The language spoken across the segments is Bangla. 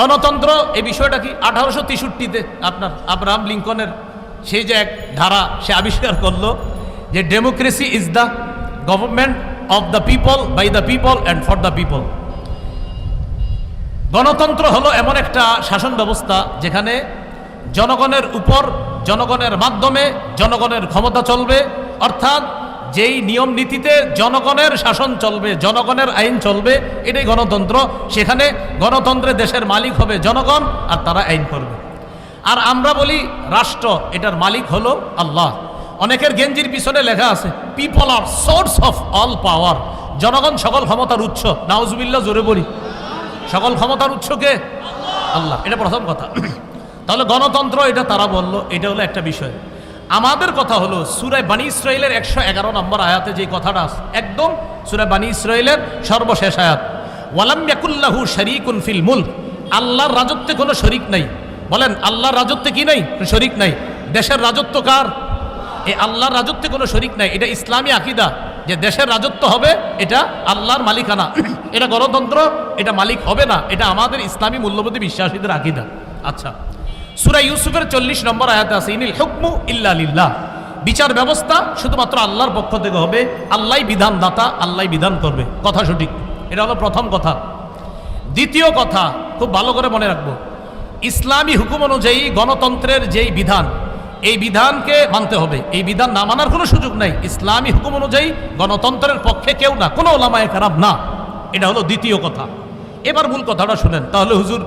গণতন্ত্র এই বিষয়টা কি 1863-তে আপনার আব্রাহাম লিঙ্কনের সেই যে এক ধারা সে আবিষ্কার করলো যে democracy is the government of the people, by the people and for the people. গণতন্ত্র হলো এমন একটা শাসন ব্যবস্থা যেখানে জনগণের উপর, জনগণের মাধ্যমে জনগণের ক্ষমতা চলবে, অর্থাৎ যেই নিয়ম নীতিতে জনগণের শাসন চলবে, জনগণের আইন চলবে, এটাই গণতন্ত্র। সেখানে গণতন্ত্রে দেশের মালিক হবে জনগণ আর তারা আইন করবে। আর আমরা বলি রাষ্ট্র, এটার মালিক হলো আল্লাহ। অনেকের গেঞ্জির পিছনে লেখা আছে people are source of all power, জনগণ সকল ক্ষমতার উৎস। নাউজুবিল্লাহ, জোরে বলি, সকল ক্ষমতার উৎস কে? আল্লাহ। এটা প্রথম কথা। তাহলে গণতন্ত্র এটা তারা বলল, এটা হলো একটা বিষয়। আমাদের কথা হলো সূরা বানী ইসরাঈলের 111 নম্বর আয়াতে যে কথাটা আছে, একদম সূরা বানী ইসরাঈলের সর্বশেষ আয়াত, ওয়ালাম ইয়াকুল্লাহু শারীকুন ফিল মুলক, আল্লাহর রাজত্বে কোনো শরীক নাই। বলেন আল্লাহর রাজত্বে কি নাই? শরীক নাই। দেশের রাজত্ব কার? এই আল্লাহর রাজত্বে কোনো শরীক নাই। এটা ইসলামী আকীদা যে দেশের রাজত্ব হবে এটা আল্লাহর মালিকানা। এটা গণতন্ত্র, এটা মালিক হবে না। এটা আমাদের ইসলামী মূল্যবোধে বিশ্বাসীদের আকীদা। আচ্ছা, সূরা ইউসুফের 40 নম্বর আয়াতে আছে ইনিল হুকমু ইল্লা লিল্লাহ, বিচার ব্যবস্থা শুধুমাত্র আল্লাহর পক্ষ থেকে হবে, আল্লাহই বিধানদাতা, আল্লাহই বিধান করবে। কথা সঠিক। এটা হলো প্রথম কথা। দ্বিতীয় কথা খুব ভালো করে মনে রাখবো, ইসলামী হুকুম অনুযায়ী গণতন্ত্রের যেই বিধান, এই বিধানকে মানতে হবে। এই বিধান না মানার কোনো সুযোগ নাই। ইসলামী হুকুম অনুযায়ী গণতন্ত্রের পক্ষে কেউ না, কোনো ওলামায়ে কেরাম না। এটা হলো দ্বিতীয় কথা। এবার মূল কথাটা শুনেন। তাহলে হুজুর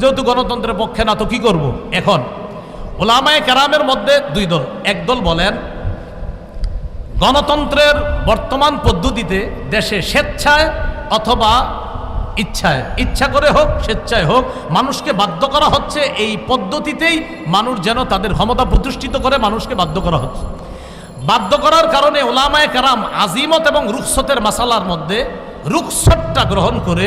যেহেতু গণতন্ত্রের পক্ষে না তো কি করব? এখন ওলামায়ে কেরামের মধ্যে দুই দল। একদল বলেন গণতন্ত্রের বর্তমান পদ্ধতিতে দেশে স্বেচ্ছায় অথবা ইচ্ছায়, ইচ্ছা করে হোক স্বেচ্ছায় হোক, মানুষকে বাধ্য করা হচ্ছে। এই পদ্ধতিতেই মানুষ যেন তাদের ক্ষমতা প্রতিষ্ঠিত করে, মানুষকে বাধ্য করা হচ্ছে। বাধ্য করার কারণে ওলামায়ে কেরাম আজিমত এবং রুখসতের মাসালার মধ্যে রুখসতটা গ্রহণ করে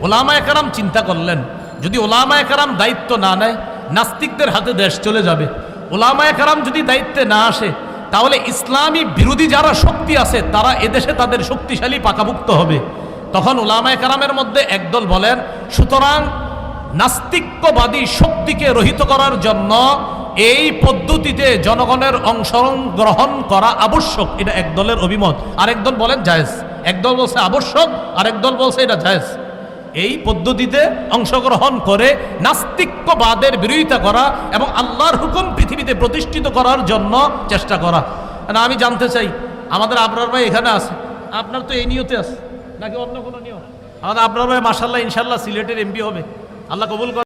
ওলামায়ে কেরাম চিন্তা করলেন, যদি ওলামায়ে কেরাম দায়িত্ব না নেয় নাস্তিকদের হাতে দেশ চলে যাবে। ওলামায়ে কেরাম যদি দায়িত্বে না আসে তাহলে ইসলামী বিরোধী যারা শক্তি আছে তারা এদেশে তাদের শক্তিশালী পাকাভুক্ত হবে। তখন ওলামায়ে কেরামের মধ্যে একদল বলেন সুতরাং নাস্তিক্যবাদী শক্তিকে রহিত করার জন্য এই পদ্ধতিতে জনগণের অংশগ্রহণ করা আবশ্যক। এটা একদলের অভিমত। আরেকদল বলেন জায়েজ। একদল বলছে আবশ্যক, আরেকদল বলছে এটা জায়েজ। এই পদ্ধতিতে অংশগ্রহণ করে নাস্তিক্যবাদের বিরোধিতা করা এবং আল্লাহর হুকুম পৃথিবীতে প্রতিষ্ঠিত করার জন্য চেষ্টা করা। আমি জানতে চাই, আমাদের আবরার ভাই এখানে আছে, আপনার তো এই নিয়তে আছে নাকি অন্য কোনো নিয়ম? আমাদের আবরার ভাই মাশাআল্লাহ ইনশাআল্লাহ সিলেটের এমপি হবে, আল্লাহ কবুল করে।